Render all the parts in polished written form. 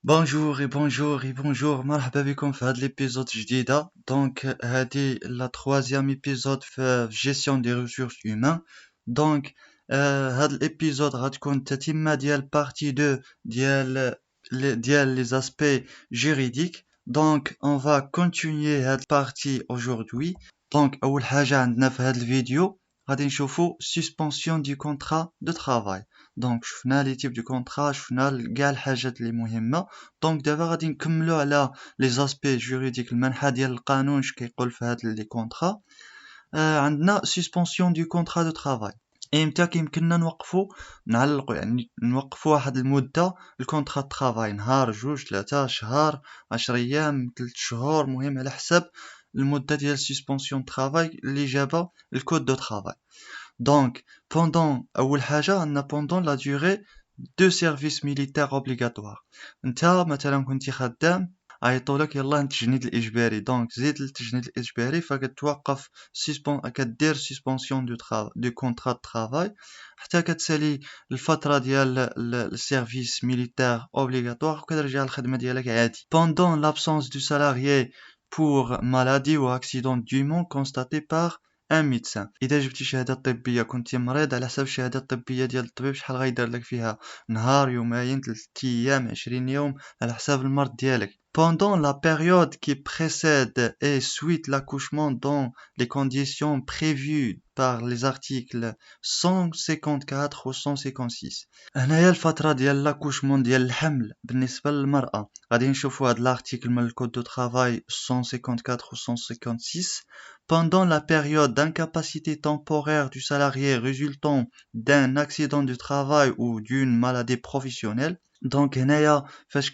Bonjour, مرحبا بكم في هذا الابيزود جديدة. هذه لا troisième épisode في gestion des ressources humaines. دونك هذا الابيزود غتكون تتمة ديال partie 2 ديال les aspects juridiques. On va continuer هذه partie aujourd'hui. أول حاجة عندنا في هذا الفيديو غادي نشوفو suspension du contrat de travail. شفنا لي تيب دو كونطرا، شفنا كاع الحاجات اللي مهمه. دابا غادي نكملوا على لي زاسبي جوريديك، المنحى ديال القانون اش كيقول في هاد لي كونطرا. عندنا سسبونسيون دو كونطرا دو ترافاي. امتى كيمكننا نعلقوا، يعني نوقفوا واحد المده الكونطرا دو ترافاي، نهار، جوج، 3 شهر، 10 ايام، 3 شهور، مهم على حسب المده ديال سسبونسيون ترافاي اللي جابها الكود دو ترافاي. أول حاجة عندنا pendant la durée de service militaire obligatoire. نتا مثلا كنتي خدام عيطولك يلاه التجنيد الإجباري، زيد التجنيد الإجباري فكتوقف كدير سسبونسيون دو كونطرا دو ترافاي حتى كتسالي الفترة ديال السيرفيس ميليتير اوبليغاتوار وكترجع الخدمة ديالك عادي. Pendant l'absence du salarié pour maladie ou accident dûment constaté par ان ميدسان. اذا جبتي شهاده طبيه كنتي مريض، على حسب الشهاده الطبيه ديال الطبيب شحال غيدير لك فيها، نهار، يومين، 3 ايام، 20 يوم، على حساب المرض ديالك. Pendant la période qui précède et suite l'accouchement dans les conditions prévues par les articles 154 و 156. هنايا الفترة ديال لاكوشمون ديال الحمل بالنسبة للمرأة غادي نشوفوا هاد الارتيكل من الكود دو ترافاي 154 و 156. Pendant la période d'incapacité temporaire du salarié résultant d'un accident de travail ou d'une maladie professionnelle. هنايا فاش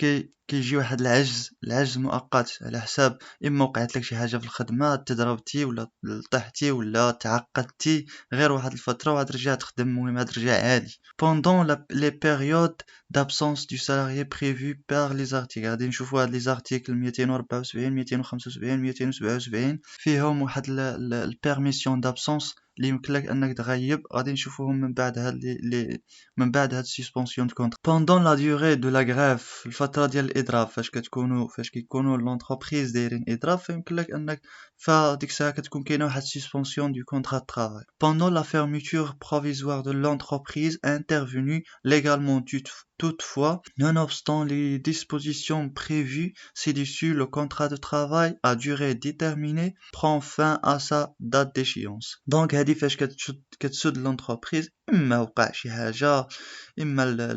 كيجي واحد العجز مؤقت على حساب اما وقعت لك شي حاجه في الخدمه، تضربتي ولا طحتي ولا تعقدتي غير واحد الفتره وعاد رجعت تخدم، المهم عاد رجع عادي. Pendant les périodes d'absence du salarié prévues par les articles غادي نشوفوا هاد لي زارتيكل 274 275 277 فيهم واحد البيرميسيون دابسونس اللي يمكن لك انك تغيب، غادي نشوفوهم من بعد هاد السسبونسيون دو كونتر. Pendant la durée de la grève، الفتره ديال الاضراب، فاش كيكونوا لونتربريز دايرين اضراب فيمكن لك انك فديك الساعه كتكون كاينه واحد سسبونسيون دو كونترا دو ترافاي. Pendant la fermeture provisoire de l'entreprise intervenue légalement toutefois, nonobstant les dispositions prévues ci-dessus, le contrat de travail à durée déterminée prend fin à sa date d'échéance. هذه فاش كتسد l'entreprise، اما وقع شي حاجه، اما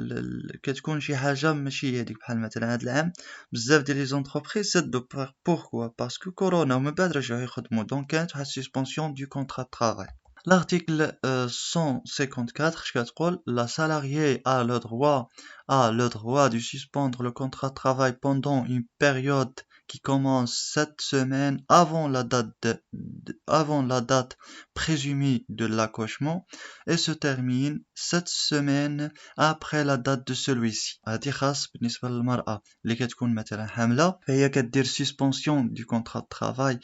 كتكون شي حاجه ماشي هذيك، بحال مثلا هذا العام بزاف ديال لي زونتربريز سدوا بوركوا باسكو كورونا ومن بعد رجعوا يخدموا، كانت واحد سسبونسيون دو كونترا دو ترافاي. L'article 154 كتقول la salariée a le droit de suspendre le contrat de travail pendant une période qui commence 7 semaines avant la date présumée de l'accouchement et se termine 7 semaines après la date de celui-ci. هذه خاص بالنسبة للمرأة اللي كتكون مثلا حاملة، فهي كدير suspension du contrat de travail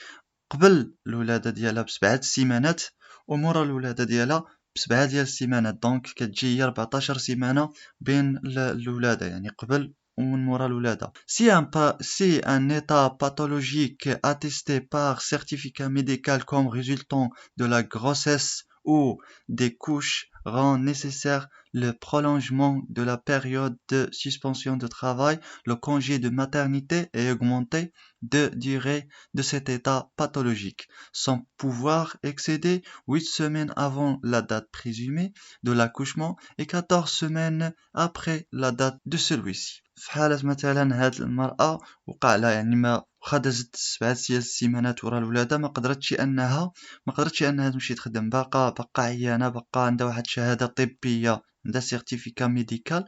قبل الولادة ديالها ب7 سيمانات ومورا الولادة ديالها ب7 ديال السيمانات. كتجي هي 14 سيمانة بين الولادة، يعني قبل ومن مورا الولادة. Si un état pathologique attesté par certificat médical comme résultant de la grossesse ou des couches rend nécessaire le prolongement de la période de suspension de travail, le congé de maternité est augmenté de durée de cet état pathologique, sans pouvoir excéder 8 semaines avant la date présumée de l'accouchement et 14 semaines après la date de celui-ci. في حالة مثلا هاد المرأة وقع لها، يعني ما خدزت 7 سيمانات ورا الولادة، ما قدرتش انها تمشي تخدم، باقا عيانة، باقا عندها واحد شهادة طبية، عندها سيرتيفيكا ميديكال.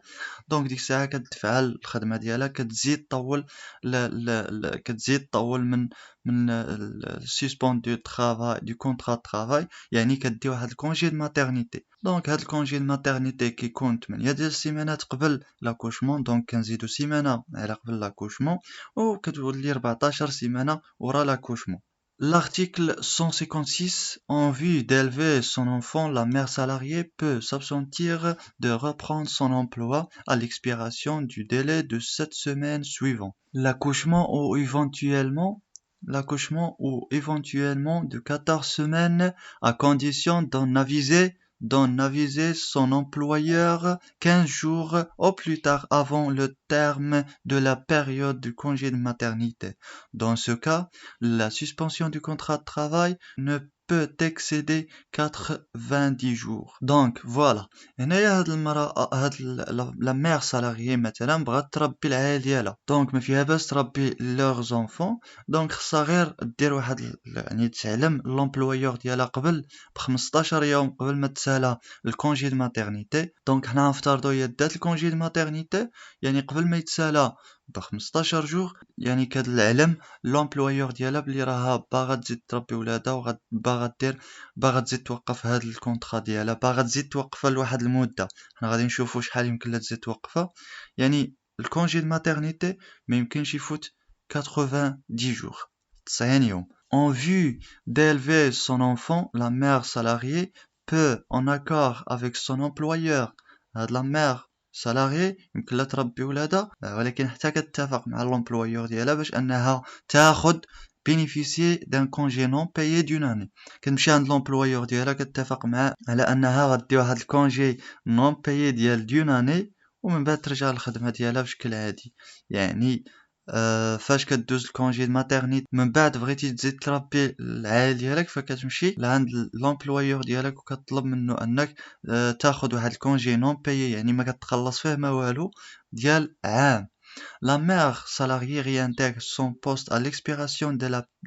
ديك الساعة كتفعل الخدمة ديالها، كتزيد طول من السسبون دو كونترا ترافاي، يعني كدي واحد الكونجي د ماترنيتي. هاد الكونجي د ماترنيتي كيكون 8 ديال السيمانات قبل لاكوشمون، كنزيدو سيمانة على قبل لاكوشمون، و كتولي 14 سيمانة ورا لاكوشمون. L'article 156, en vue d'élever son enfant, la mère salariée peut s'absentir de reprendre son emploi à l'expiration du délai de 7 semaines suivant l'accouchement ou éventuellement de 14 semaines à condition d'en aviser son employeur 15 jours au plus tard avant le terme de la période du congé de maternité. Dans ce cas, la suspension du contrat de travail ne peut excéder 90 jours. Donc voilà. هنايا هاد المرأة la mère salariée مثلا بغات تربي العائلة ديالها دونك ما فيها باس تربي leurs enfants دونك خصها غير دير واحد يعني تعلم لومبلويور ديالها قبل ب15 يوم قبل ما تسالى الكونجي دو ماتيرنيتي دونك حنا نفترضوا هي دات الكونجي دو ماتيرنيتي يعني قبل ما يتسالى ب15 جور يعني كاد العلم لومبلويور ديالها بلي راها باغا تزيد تربي ولادها باغا تزيد توقف هاد الكونطرا ديالها باغا تزيد توقفها لواحد المده حنا غادي نشوفوا شحال يمكن لها تزيد توقفها يعني الكونجي دو ماتيرنيتي ما يمكنش يفوت 90 jours 90 يوم en vue d'élever son enfant la mère salariée peut en accord avec son employeur هاد la mère salariée يمكن لها تربي ولادها ولكن حتى كتتفق مع l'employeur ديالها باش انها تاخد bénéficier d'un congé non payé d'une année كتمشي عند l'employeur ديالها كتتفق معاه على انها غدي واحد الكونجي non payé ديال d'une année ومن بعد ترجع للخدمه ديالها بشكل عادي يعني فاش كدوز الكونجي ماتيرنيت من بعد بغيتي تزيد تربي العائله ديالك فكتمشي لعند لومبلويور ديالك وكتطلب منه انك تاخذ واحد الكونجي نون بايي يعني ما كتخلص فيه ما والو ديال عام. La mère salariée réintègre son poste à l'expiration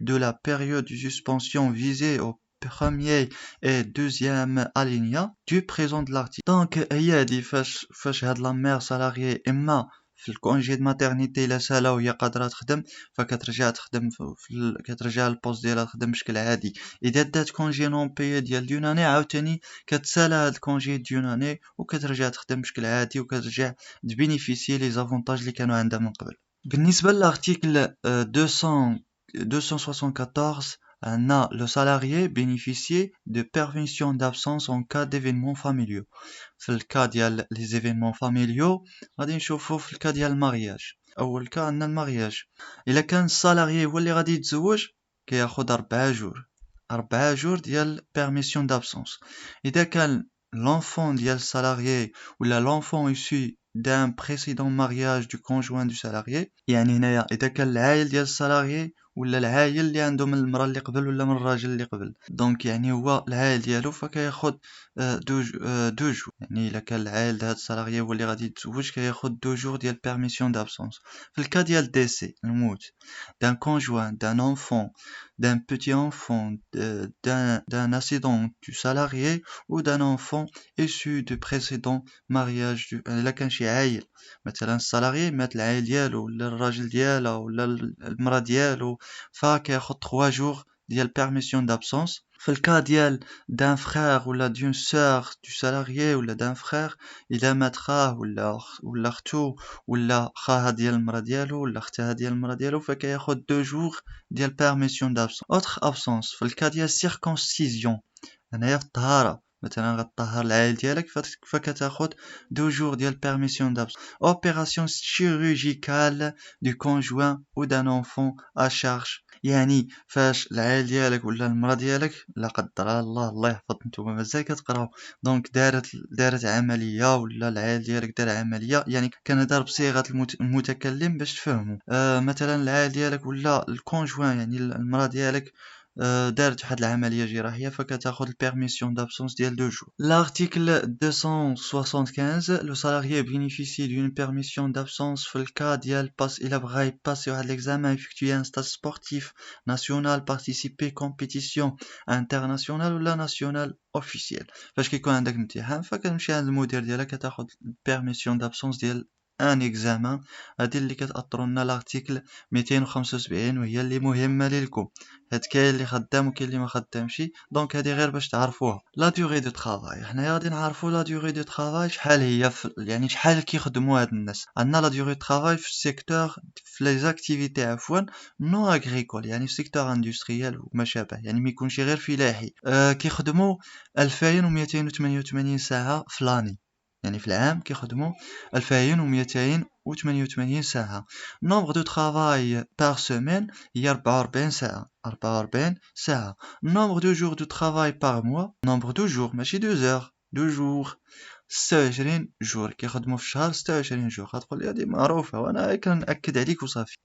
de la période de suspension visée au premier et deuxième alinéa du présent de l'article. Donc هي هادي فاش هاد la mère salariée اما في الكونجي د ماتيرنيتي الا سالا وهي قادره تخدم فكترجع تخدم كترجع للبوست ديالها تخدم بشكل عادي اذا دات كونجي نون بيي ديال دوناني عاوتاني كتسالى هاد الكونجي دوناني وكترجع تخدم بشكل عادي وكترجع تبينيفيسي لي زافونتاج اللي كانوا عندها من قبل. بالنسبه للارتيكل 274 عندنا le salarié bénéficier de permission d'absence en cas d'événements familiaux. في الكا ديال لي زيفينمون فاميليو غادي نشوفو في الكا ديال المارياج. اول كا عندنا المارياج الا كان السالاريي هو اللي غادي يتزوج كياخد 4 جور ديال permission d'absence. اذا كان l'enfant ديال السالاريي ولا l'enfant issu d'un précédent mariage du conjoint du salarié يعني هنايا اذا كان العائل ديال السالاريي ولا العائل اللي عنده من المراه اللي قبل ولا من الراجل اللي قبل دونك يعني هو العائل ديالو فكياخد دو جور يعني الا كان العائل ديال هاد السالاريي هو اللي غادي يتزوج كياخد 2 جور ديال permission d'absence. في الكا ديال ديسي الموت d'un conjoint d'un enfant d'un petit enfant d'un accident du salarié ou d'un enfant issu du précédent mariage الا كان شي عائل مثلا السالاريي مات العائل ديالو ولا الراجل ديالها ولا المراه ديالو فكياخد 3 جور ديال permission d'absence. في الكا ديال d'un frère ولا d'une sœur du salarié ولا d'un frère اذا مات خاه ولا اختو ولا خاها ديال المراه ديالو ولا اختها ديال المراه ديالو فكياخد 2 جور ديال permission d'absence. autre absence في الكا ديال circoncision هنايا في الطهاره مثلا غطهر العائل ديالك فكتاخد 2 جور ديال permission d'absence. opération chirurgicale du conjoint ou d'un enfant à charge يعني فاش العائل ديالك ولا المراه ديالك لا قدر الله يحفظ نتوما مازال كتقراو دونك دارت عمليه ولا العائل ديالك دار عمليه يعني كنهضر بصيغه المتكلم باش تفهموا مثلا العائل ديالك ولا الكونجوان يعني المراه ديالك دارت واحد العمليه جراحيه فكتاخد البيرميسيون d'absence ديال 2 jours. L'article 275 le salarié bénéficie d'une permission d'absence في الكا ديال الا بغا يباسي واحد l'examen effectuer un stage sportif national participer compétition internationale ولا national officiel فاش كيكون عندك امتحان فكتمشي عند المدير ديالك كتاخد permission d'absence ديال ان اكزامان، هادي اللي كتاثروا لنا لارتيكل 275 وهي اللي مهمه لكم. هاد كاين اللي خدام وكاين اللي ما خدامش، دونك هادي غير باش تعرفوها. لا دوغي دو طرافاي، حنايا غادي نعرفوا لا دوغي دو طرافاي شحال هي يعني شحال كيخدموا هاد الناس. عندنا لا دوغي دو طرافاي في السيكتور، في لي زاكتيفيتي عفوا نو اغريكول، يعني في السيكتور اندستريال وما شابه، يعني ما يكونش غير فلاحي. كيخدموا 2288 ساعه في لاني، يعني في العام كيخدموا 2288 ساعة. نومبر دو طرافاي بار سيمين هي 44 ساعة، 44 ساعة. نومبر دو جور دو طرافاي بار موا، نومبر دو جور ماشي دو زور، دو جور 26 جور، كيخدموا في الشهر 26 جور. غتقول لي هادي معروفة وانا كنأكد عليك وصافي.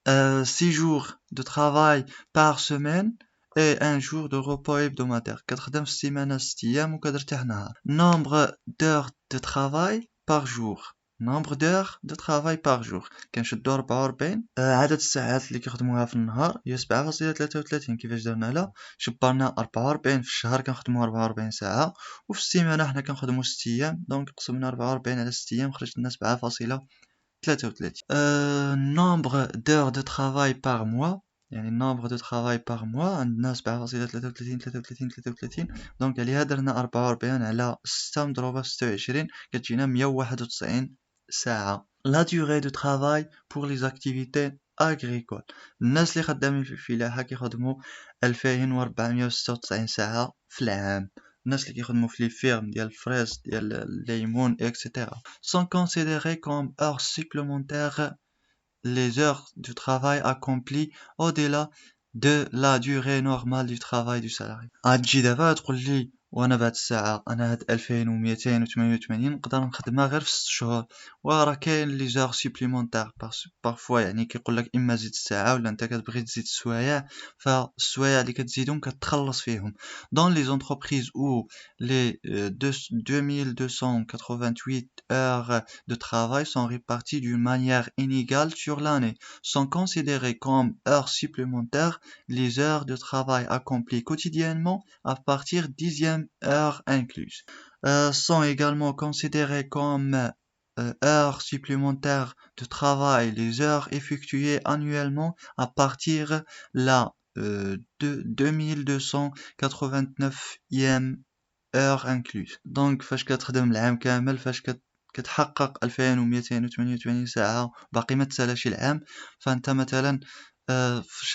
6 جور دو طرافاي بار سيمين اي ان جور دو روبو hebdomadaire، كتخدم في السيمانة 6 ايام وكترتاح نهار. نومبر دور دو طرافاي بار جور، nombre d'heures de travail par jour كنشدو 44. عدد الساعات اللي كيخدموها في النهار هي 7.33. كيفاش درنا لها؟ شبرنا 44 في الشهر كنخدمو 44 ساعة، وفي السيمانة حنا كنخدمو 6 ايام، دونك قسمنا 44 على 6 ايام خرجت لنا 7.33. nombre d'heures de travail par mois، يعني النومبر دو طرافاي باغ موا عندنا 7.33 دونك عليها درنا 44 على 6 مضروبة في 26 كتجينا 191 ساعة. لا دوغي دو طرافاي بور لي زاكتيفيتي اغريكول، الناس اللي خدامين في الفلاحة كيخدموا 2496 ساعة في العام. الناس اللي كيخدموا في لي فيرم ديال الفريز ديال الليمون اكسيتيرا sont considérés comme heures supplémentaires les heures du travail accompli au-delà de la durée normale du travail du salarié. غتجي دابا تقول لي وانا بعد الساعه انا هاد 2288 نقدر نخدمها غير في 6 شهور، وراه كاين لي زور سوبليمونتير بارفوا، يعني كيقول لك اما زيد الساعه ولا انت كتبغي تزيد السوايع، فالسوايع اللي كتزيدهم كتخلص فيهم. dans les entreprises où les 2288 heures de travail sont réparties d'une manière inégale sur l'année, sont considérées comme heures supplémentaires les heures de travail accomplies quotidiennement à partir 10e heure incluse. Sont également considérées comme heures supplémentaires de travail les heures effectuées annuellement à partir la 2289e heure incluse. Donc فاش كتخدم العام كامل، فاش كتحقق 2288 ساعة باقي ما تسالاش العام، فانت مثلا في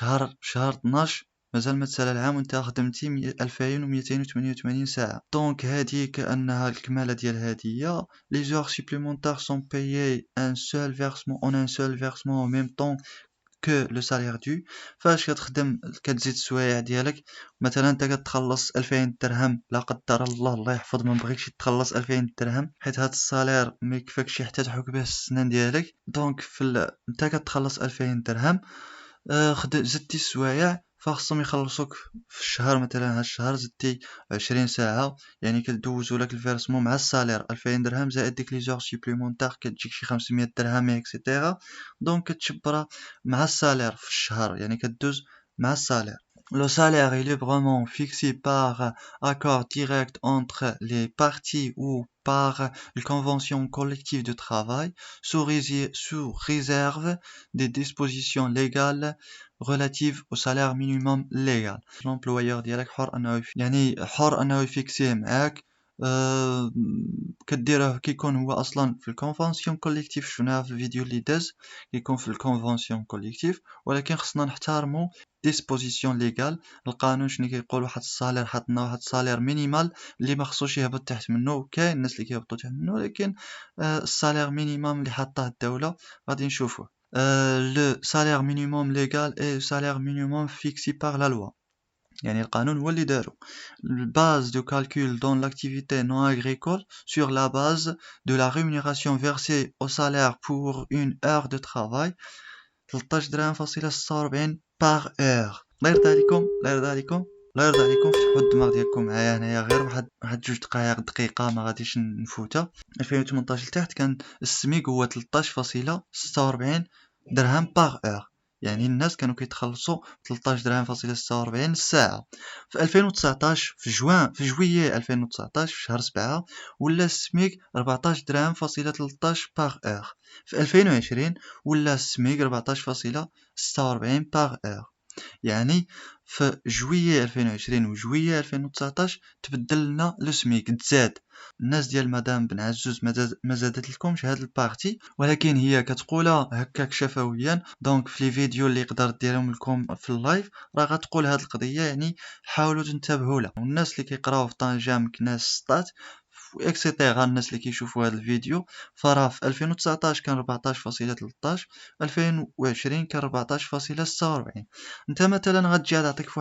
شهر 12 مازال ما تسالى العام وانت خدمتي 2288 ساعة. دونك هذه كأنها الكمالة ديال هذه. les heures supplémentaires sont payées un seul versement en même temps que le salaire dû. فاش كتخدم كتزيد السوايع ديالك، مثلا انت كتخلص 2000 درهم، لا قدر الله الله يحفظ ما بغيتش تخلص 2000 درهم حيت هاد الصالير ما يكفيكش حتى تحك به السنان ديالك. دونك انت كتخلص 2000 درهم، زدتي السوايع فخصهم يخلصوك في الشهر. مثلا هاد الشهر زدتي 20 ساعة، يعني كدوزو لك الفيرسمون مع السالير 2000 درهم زائد ديك لي زور سوبليمونتير كتجيك شي 500 درهم اكسيتيرا. دونك كتشبرها مع السالير في الشهر، يعني كدوز مع السالير. Le salaire est librement fixé par accord direct entre les parties ou par une convention collective de travail sous réserve des dispositions légales relatives au salaire minimum légal. L'employeur ديالك حر انه يعني حر انه يفيكسيه معاك. كديره كيكون هو اصلا في الكونفونسيون كوليكتيف، شفناها في الفيديو اللي داز كيكون في الكونفونسيون كوليكتيف، ولكن خصنا نحترمو ديسبوزيسيون ليغال. القانون شنو كيقول؟ واحد الصالير حطنا واحد الصالير مينيمال اللي ما خصوش يهبط تحت منه، كاين الناس اللي كيهبطوا تحت منه، ولكن الصالير مينيمم اللي حطاه الدولة غادي نشوفوه. le salaire minimum légal et le salaire minimum fixé par la loi، يعني القانون هو اللي دارو. base de calcul dans l'activité non agricole sur la base de la rémunération versée au salaire pour une heure de travail 13 درهم فاصلة 46 par heure. الله يرضى عليكم الله يرضى عليكم الله يرضى عليكم، فتحوا الدماغ ديالكم معايا هنايا غير واحد جوج دقيقة ما غاديش نفوتها. 2018 لتحت كان السميك هو 13.46 درهم باغ اور، يعني الناس كانوا كيتخلصوا 13 درهم فاصلة 46 الساعة. في 2019 في جويي 2019 في شهر 7 ولا السميك 14 درهم فاصلة 13 باغ اور. في 2020 ولا السميك 14.46 باغ اور. يعني في جويي 2020 وجويي 2019 تبدل لنا لو سميك تزاد. الناس ديال مدام بن عزوز ما زادت لكمش هاد البارتي، ولكن هي كتقولها هكاك شفويا. دونك في لي فيديو اللي قدرت ديرهم لكم في اللايف راه غتقول هاد القضيه، يعني حاولوا تنتبهوا لها. والناس اللي كيقراو في طنجة مكناس سطات اكسيتيرا، الناس اللي كيشوفوا هذا الفيديو فراه في 2019 كان 14.13، 2020 كان 14.46. انت مثلا غتجي تعطيك في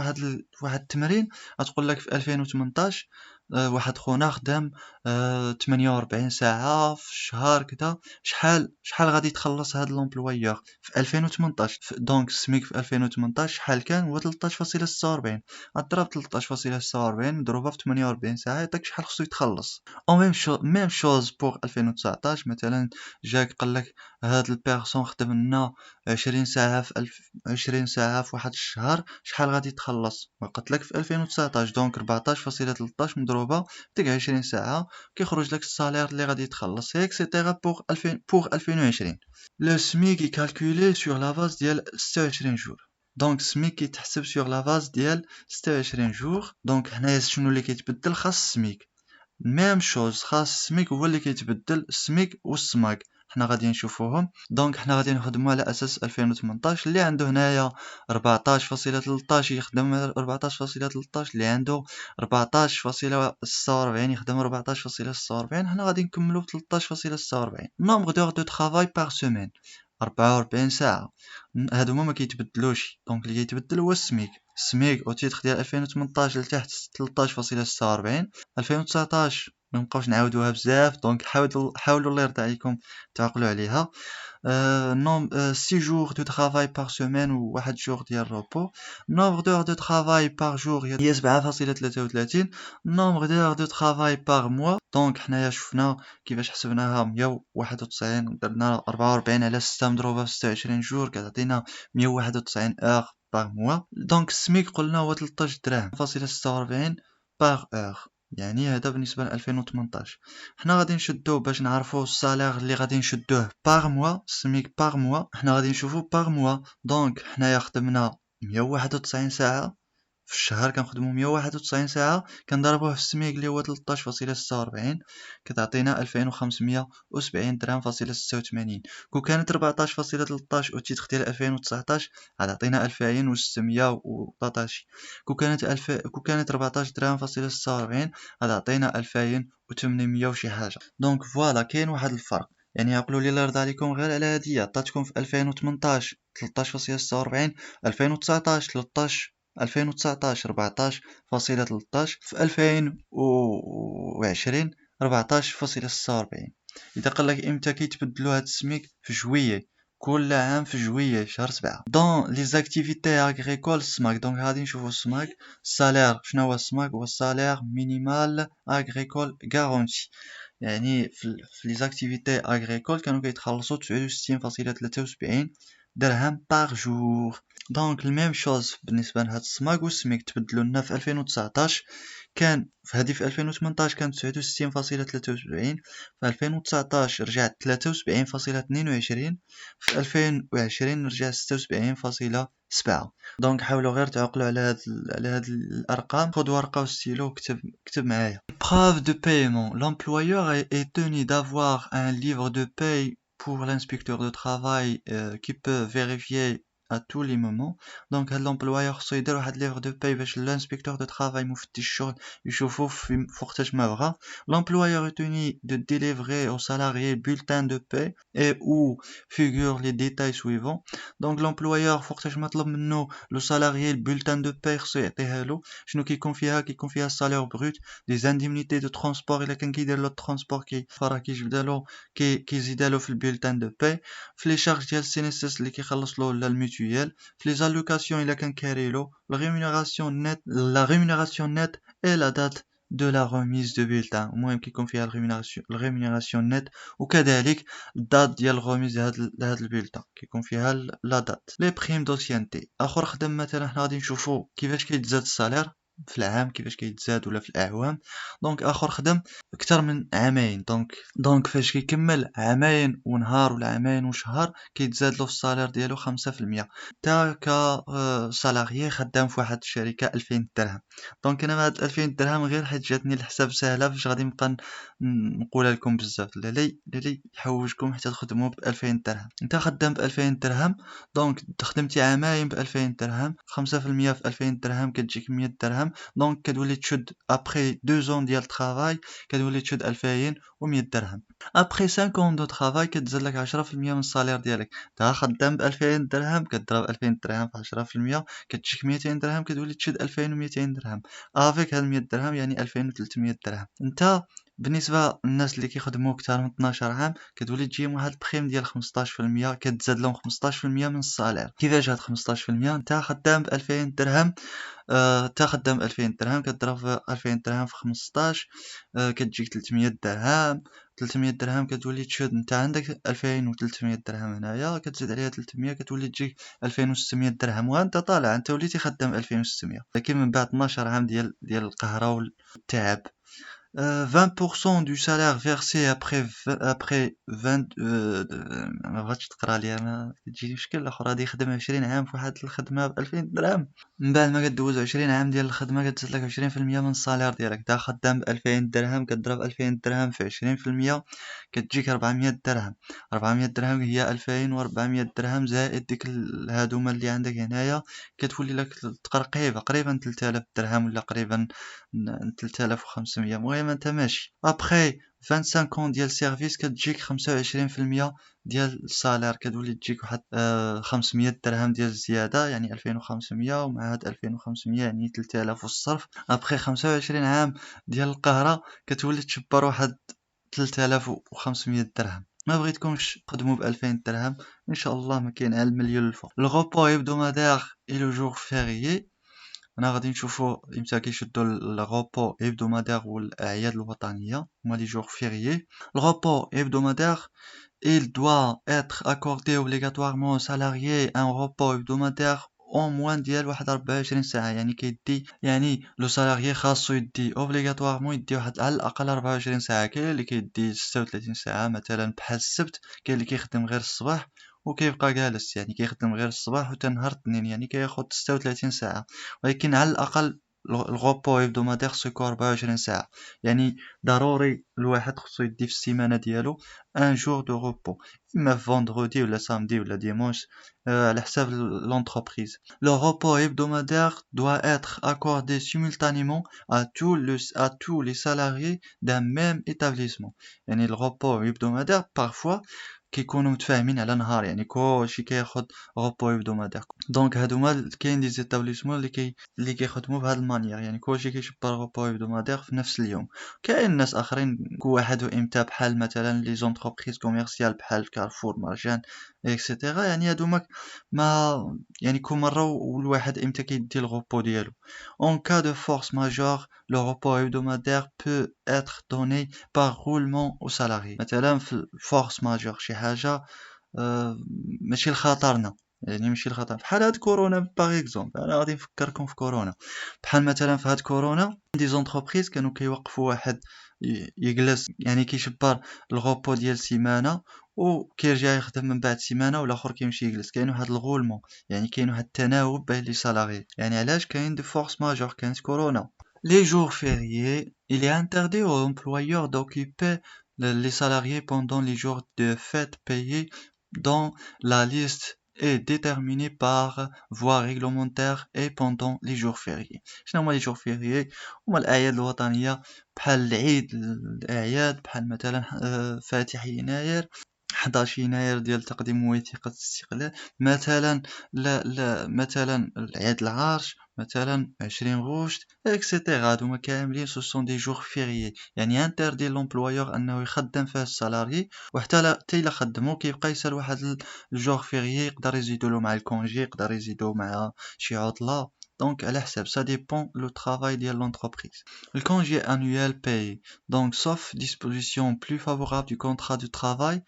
واحد التمرين غتقول لك في 2018 واحد خونا خدام 48 ساعة في الشهر كذا، شحال غادي تخلص هاد لومبلويور في 2018. دونك السميك في 2018 شحال كان؟ هو 13.46. غضرب 13.46 مضروبة في 48 ساعة يعطيك شحال خصو يتخلص. او ميم شوز بوغ 2019 مثلا جاك قالك هاد البيرسون خدم لنا 20 ساعة في 20 ساعة في واحد الشهر، شحال غادي تخلص؟ وقلت لك في 2019 دونك 14.13 مضروبة ديك 20 ساعة كيخرج لك السالير اللي غادي تخلص اكسيتيرا بوغ 2020. لو سميك يكالكولي سور لا باز ديال 26 جور. دونك السميك كيتحسب سور لا باز ديال 26 جور. دونك هنايا شنو اللي كيتبدل؟ خاص السميك ميم شوز، خاص السميك هو اللي كيتبدل، السميك والسماك حنا غادي نشوفوهم. دونك حنا غادي نخدمو على اساس 2018 اللي عنده هنايا 14.13 يخدم 14.13، اللي عنده 14.46 يخدم 14.46. حنا غادي نكملو ب 13.46. نومبر دور دو ترافاي باغ سيمين 44 ساعة. هادو هما ما كيتبدلوش. دونك اللي كيتبدل هو السميك. السميك او تيتر ديال 2018 لتحت 13.46. 2019 ما نبقاوش نعاودوها بزاف، دونك حاولوا الله يرضي عليكم تعقلوا عليها. نوم 6 جور دو ترافاي باغ سيمين و 1 جور ديال روبو. نومبر دور دو ترافاي باغ جور هي 7.33. نومبر دور دو ترافاي باغ موا، دونك حنايا شفنا كيفاش حسبناها 191 درنا 44 على 6 مضروبه في 26 جور كتعطينا 191 اور باغ موا. دونك السميك قلنا هو 13 درهم فاصلة 46 باغ اور، يعني هذا بالنسبه ل 2018. حنا غادي نشدوه باش نعرفوا السالير اللي غادي نشدوه باغ موا. السميك باغ موا حنا غادي نشوفوا باغ موا. دونك حنايا خدمنا 191 ساعه في الشهر، كنخدمو 191 ساعة كنضربوه في السميك اللي هو 13.46 كتعطينا 2570 درهم فاصلة 86. كون كانت 14.13 او تيتر ديال 2019 غتعطينا 2613. كون كانت 14 درهم فاصلة 46 غتعطينا 2800 وشي حاجة. دونك فوالا كاين واحد الفرق، يعني عقلوا لي الله يرضى عليكم غير على هادي عطاتكم في 2018 13.46، 2019 14.13 في 2020 14.46. إذا قالك إمتى كيتبدلو هاد السميك؟ في جويي، كل عام في جويي شهر 7. دون لي زاكتيفيتي اغريكول السماك. دونك غادي نشوفو السماك. السالير شنو هو السماك؟ هو السالير مينيمال اغريكول غارونتي. يعني في لي زاكتيفيتي اغريكول كانوا كيتخلصوا 69.73 درهم باغ جور. دونك الميم شوز بالنسبه لهاد السماك والسميك تبدلوا لنا في 2019 كان في 2018 كان 69.73، في 2019 رجعت 73.22، في 2020 رجع 76.7. دونك حاولوا غير تعقلوا على هاد الارقام. خذ ورقه وستيلو كتب معايا. Preuve de paiement. L'employeur est tenu d'avoir un livre de paye pour l'inspecteur de travail qui peut vérifier à tous les moments. Donc l'employeur خصو يدير واحد livre de paye باش l'inspecteur de travail مفتش الشغل يشوفوا في وقتاش ما بغا. L'employeur est tenu de délivrer aux salariés bulletin de paye et où figurent les détails suivants. Donc l'employeur وقتاش ما طلب منه لو salarié البولتان دو باي خصو يعطيها له. شنو كيكون فيها السالير بروت، دي زانديمنيتي دو ترونسبور الا كان كيدير له الترونسبور فراه كيجبدالو كيزيدالو في البولتان دو باي. في لي شارج ديال السينيسيس اللي كيخلص له ولا الميتويال. في لي زالوكاسيون الا كان كاريلو. لا ريمونيراسيون نيت اي لا دات de la remise de bulletin. المهم كيكون فيها الريمونيراسيون نت، وكذلك الدات ديال الرميز لهاد البولتان كيكون فيها لا دات. لي بريم دوسيانتي اخر خدم مثلا حنا غادي نشوفوا كيفاش كيتزاد الصالير في العام، كيفاش كيتزاد ولا في الاعوام. دونك اخر خدم اكثر من عامين، دونك فاش كيكمل عامين ونهار ولا عامين وشهر كيتزاد له الصالير ديالو 5%. تا ك سالاريي خدام في واحد الشركه 2000 درهم. دونك انا هاد 2000 درهم غير حيت جاتني الحساب سهله فاش غادي نبقى نقولها لكم بزاف. اللي يحوجكم حتى تخدموا ب 2000 درهم. انت خدام ب 2000 درهم، دونك خدمتي عامين ب 2000 درهم، 5% في 2000 درهم كتجيك 100 درهم. دونك كتولي تشد ابري 2 زون ديال الترافاي كتولي تشد 2100 درهم. ابري 5 دو ترافاي كتزاد لك 10% من الصالير ديالك. تا خدام ب 2000 درهم كضرب 2000 درهم في 10% كتجيك 200 درهم كتولي تشد 2200 درهم. افيك هاد 100 درهم يعني 2300 درهم. انت بالنسبه للناس اللي كيخدموا اكثر من 12 عام كتولي تجيهم واحد البريم ديال 15%، كتزاد لهم 15% من الصالير. كيفاش هاد 15%؟ انت خدام ب 2000 درهم، تا خدام 2000 درهم كتضرب 2000 درهم في 15 كتجيك 300 درهم. 300 درهم كتولي تشد، انت عندك 2300 درهم هنايا كتزيد عليها 300 كتولي تجيك 2600 درهم. وانت طالع انت وليتي خدام 2600، لكن من بعد 12 عام ديال القهره والتعب. 20% du salaire versé après 20 ما بغاتش تقرا ليا، ما تجي مشكل. الاخر غادي يخدم 20 عام في واحد الخدمه ب 2000 درهم، من بعد ما كدوز 20 عام ديال الخدمه كتزيد لك 20% من الصالير ديالك. تا خدام ب 2000 درهم كتضرب 2000 درهم في 20% كتجيك 400 درهم. 400 درهم هي 2400 درهم زائد ديك هادوما اللي عندك هنايا، كتولي لك تقريبا 3000 درهم ولا قريبا 3500. المهم انت ماشي. ابخي 25 ديال السيرفيس كتجيك 25% ديال الصالير، كتولي تجيك واحد 500 درهم ديال الزياده يعني 2500، ومع هاد 2500 يعني 3000 والصرف. ابخي 25 عام ديال القهره كتولي تشبر واحد 3500 درهم. ما بغيتكمش تقدموا ب 2000 درهم ان شاء الله، ما كاين على المليون الفوق. لو ريبو hebdomadaire et le jour férié. هنا غادي نشوفوا امتى كيشدوا الغوبو hebdomadaire والاعياد الوطنيه هما لي جور فيريي. الغوبو hebdomadaire il doit être accordé obligatoirement aux salariés un repos hebdomadaire au moins ديال واحد 24 ساعه. يعني كيدي يعني لو سالاريي خاصو يدي اوبليغاتوارمون يدي واحد على الاقل 24 ساعه. كاين اللي كيدي 36 ساعه مثلا بحال السبت، كاين اللي كيخدم غير الصباح وكيبقى جالس يعني كيخدم غير الصباح وتا نهار الاثنين يعني كياخد 36 ساعه. ولكن على الاقل الغوبو hebdomadaire سيكون 24 ساعه. يعني ضروري الواحد خصو يدي في السيمانه ديالو ان جور دو روبو، اما فوندردي ولا سامدي ولا ديمونش على حساب l'entreprise. Le repos hebdomadaire doit être accordé simultanément à tous les salariés d'un même établissement. يعني الغوبو hebdomadaire parfois كيكونوا متفاهمين على نهار، يعني كلشي كياخد غوبو hebdomadaire. دونك هادوما كاين دي زيتابليسمون اللي كيخدموا بهاد المانيير، يعني كلشي كيشبر غوبو hebdomadaire في نفس اليوم. كاين ناس اخرين كل واحد وامتى، بحال مثلا لي زونتربريز كوميرسيال بحال كارفور مارجان اكسيتيرا. يعني هادوما ما يعني كل مره والواحد امتى كيدي الغوبو ديالو. En cas de force majeure, le repos hebdomadaire peut être donné par roulement aux salariés. مثلا في force majeure شي حاجه ماشي لخطرنا، يعني ماشي الخطر بحال هاد كورونا باغ اكزومبل. انا غادي نفكركم في كورونا. بحال مثلا في هاد كورونا دي زونتربريز كانوا كيوقفوا واحد يجلس يعني كيشبر الغوبو ديال سيمانه وكيرجع يخدم من بعد سيمانه والاخر كيمشي يجلس. كاين واحد الغولمون، يعني كاين واحد التناوب بين لي سالاري. يعني علاش كاين دي فورس ماجور كانت كورونا. Les jours fériés, il est interdit aux employeurs d'occuper les salariés pendant les jours de fête payés dont la liste est déterminée par voie réglementaire et pendant les jours fériés. شنو هما les jours fériés؟ هما الأعياد الوطنية بحال العيد، الأعياد بحال مثلا فاتح يناير، 11 يناير ديال تقديم وثيقة الاستقلال مثلا، لا مثلا العيد العرش مثلا 20 غشت اكسيتيرا. هادوما كاملين سو سون دي جور فيريي. يعني انتردي لومبلويور انه يخدم فيه السالاري، وحتى الا خدمو كيبقى يسال واحد الجور فيريي يقدر يزيدولو مع الكونجي، يقدر يزيدو مع شي عطلة donc على حساب ça dépend le travail de l'entreprise. Le congé annuel payé, donc sauf disposition plus favorable du contrat de travail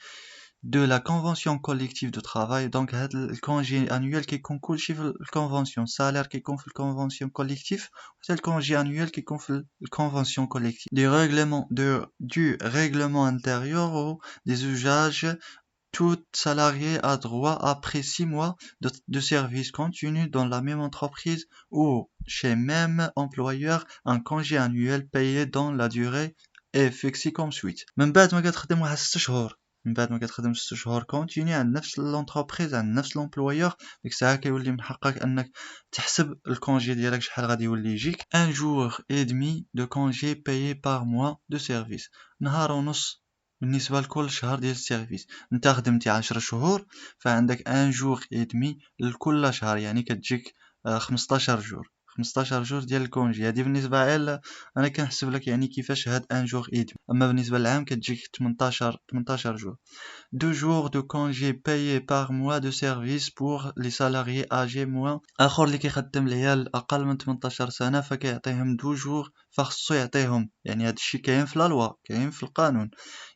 de la convention collective de travail. Donc le congé annuel qui concourt la convention salaire qui confie la convention collective, c'est le congé annuel qui confie la convention collective du règlement intérieur ou des usages. Tout salarié a droit, après 6 mois de service continu dans la même entreprise ou chez même employeur, un congé annuel payé dans la durée est fixé comme suite. من بعد ما كتخدم واحد 6 شهور من بعد ما كتخدم 6 شهور كونتيني عند نفس لونتربريز عند نفس لومبلويور، ديك الساعه كيولي من حقك انك تحسب الكونجي ديالك شحال غادي يولي يجيك. ان جور اي دمي دو كونجي بايي بار موا دو سيرفيس، نهار ونص بالنسبة لكل شهر ديال السيرفيس. انت خدمتي 10 شهور فعندك ان جور اي دمي لكل شهر، يعني كتجيك 15 جور 15 جور ديال الكونجي. هادي بالنسبة غير انا كنحسب لك يعني كيفاش هاد ان جور اي دمي، اما بالنسبة للعام كتجيك 18 جور. 2 jours de congé payés par mois de service pour les salariés âgés moins. اخر اللي كيخدم العيال اقل من 18 سنه فكيعطيهم 2 jours فخصو يعطيهم، يعني هذا الشيء كاين في لا لوا كاين في القانون،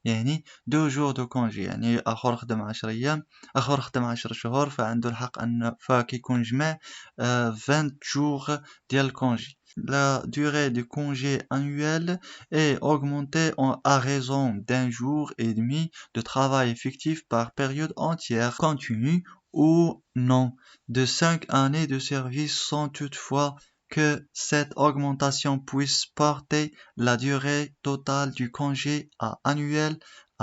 يعني 2 jours de congé، يعني اخر خدم 10 ايام اخر خدم 10 شهور فعنده الحق ان فكيكون جمع 20 jours ديال الكونجي. La durée du congé annuel est augmentée à raison d'un jour et demi de travail effectif par période entière continue ou non de 5 années de service, sans toutefois que cette augmentation puisse porter la durée totale du congé annuel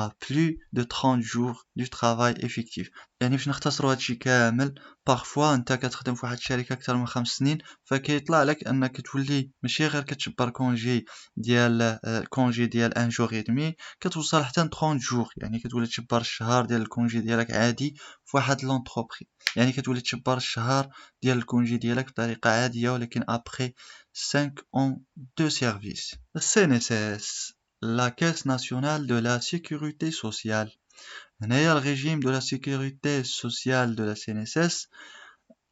à plus de 30 jours du travail effectif. يعني باش نختصروا هادشي كامل، بارفوا انت كتخدم في واحد الشركه اكثر من 5 سنين فكيطلع لك انك تولي ماشي غير كتشبر كونجي ديال ان جور اي دمي، كتوصل حتى 30 جور، يعني كتولي تشبر الشهر ديال الكونجي ديالك عادي في واحد لونتربري، يعني كتولي تشبر الشهر ديال الكونجي ديالك بطريقه عاديه ولكن ابري 5 ans de service. CNSS, la Caisse nationale de la sécurité sociale. هنايا الرégime de la sécurité sociale de la CNSS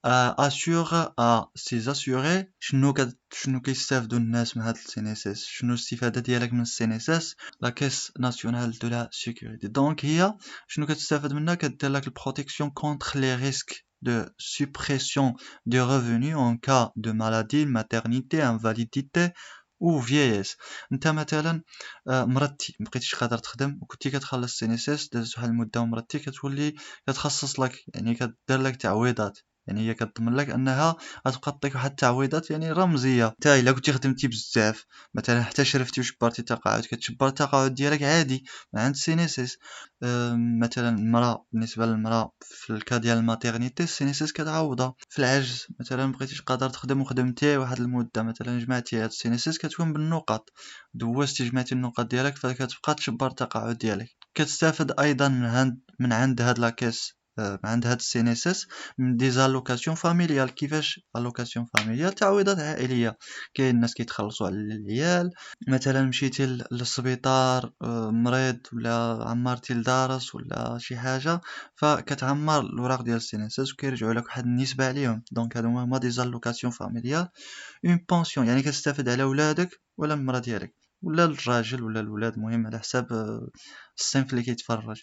assure à ses assurés. شنو كيستافدوا الناس من هاد CNSS؟ شنو الاستفادة ديالك من CNSS؟ la Caisse nationale de la sécurité. donc هي شنو كتستافد منها؟ كدير لك protection contre les risques de suppression des revenus en cas de maladie, maternité, invalidité او فييس. انت مثلا مرضتي مبقيتيش قادر تخدم وكنتي كتخلص CNSS دازت واحد المده ومرضتي، كتولي كتخصص لك يعني كدير لك تعويضات، يعني هي كتضمن لك انها غتبقى تعطيك واحد التعويضات يعني رمزيه. حتى الا كنتي خدمتي بزاف مثلا حتى شرفتي وشبرتي تقاعد كتشبر التقاعد ديالك عادي من عند CNSS. مثلا المراه بالنسبه للمراه في الكا ديال الماتيرنيتي CNSS كتعوضها. في العجز مثلا مبقيتيش قادر تخدم وخدمتي واحد المده مثلا جمعتي هاد CNSS كتكون بالنقط، دوزتي جمعتي النقط ديالك فكتبقى تشبر التقاعد ديالك. كتستافد ايضا من عند هاد لاكيس من عند هاد CNSS من دي زالوكاسيون فاميليال. كيفاش الوكاسيون فاميليال؟ تعويضات عائليه. كاين الناس كيتخلصوا على العيال، مثلا مشيتي للسبيطار مريض ولا عمرتي لدارس ولا شي حاجه فكتعمر الوراق ديال CNSS وكيرجعوا لك واحد النسبه عليهم. دونك هادو هما دي زالوكاسيون فاميليال. اون بونسيون يعني كتستافد على ولادك ولا المراه ديالك ولا الراجل ولا الولاد، مهم على حساب الصنف اللي كيتفرج.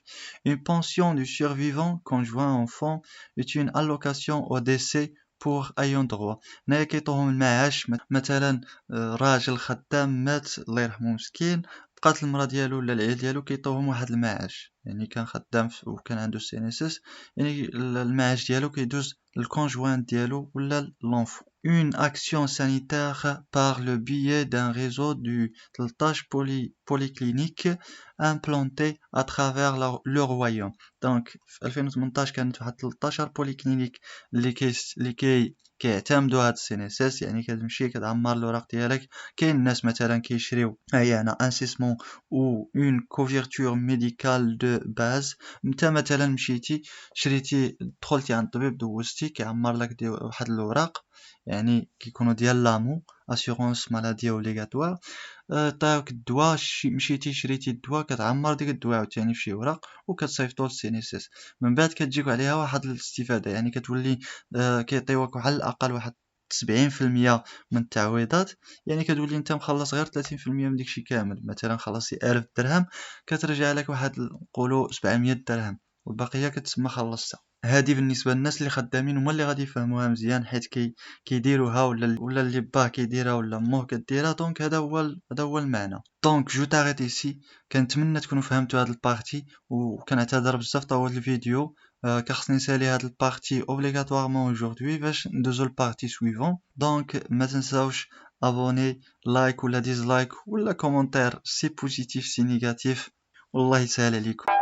Une pension du survivant conjoint enfant est une allocation au décès pour ayant droit. هنايا كيعطوهم المعاش، مثلا راجل خدام مات الله يرحمه مسكين، بقات المراه ديالو ولا العيال ديالو كيعطوهم واحد المعاش، يعني كان خدام وكان عنده CNSS يعني المعاش ديالو كيدوز للكونجوان ديالو ولا l'enfant. Une action sanitaire par le biais d'un réseau de 13 polycliniques implanté à travers le royaume. donc في 2018 كانت واحد 13 بوليكلينيك اللي كيعتمدوا هاد CNSS، يعني كتمشي كتعمر الوراق ديالك. كاين الناس مثلا كيشريو يعني انسيسمون او اون كوفرتور ميديكال دو باز. انت مثلا مشيتي شريتي دخلتي عند الطبيب دوزتي كيعمر لك واحد الوراق، يعني كيكونوا ديال لامو اسيغونس مالادي اوبليغاتوار. عطاوك الدواء مشيتي شريتي الدواء كتعمر ديك الدواء عاوتاني فشي ورق وكتصيفطو CNSS. من بعد كتجيك عليها واحد الاستفاده، يعني كتولي كيعطيوك على الاقل واحد 70% من التعويضات، يعني كتولي انت مخلص غير 30% من داكشي كامل. مثلا خلصتي 1000 درهم كترجع لك واحد نقولوا 700 درهم والبقيه كتسمى خلصتها. هذه بالنسبه للناس اللي خدامين هما اللي غادي يفهموها مزيان، حيت كيديروها ولا اللي باه كيديرها ولا موه كديرها. دونك هذا هو المعنى. دونك جو تاريت ايسي. كنتمنى تكونوا فهمتوا هذا البارتي، وكنعتذر بزاف طولت الفيديو. كخصني نسالي هاد البارتي اوبليغاتوارمون aujourd'hui باش ندوزو البارتي سويفون. دونك ما تنساوش ابوني، لايك ولا ديزلايك ولا كومونتير، سي بوزيتيف سي نيجاتيف. والله يسهل عليكم.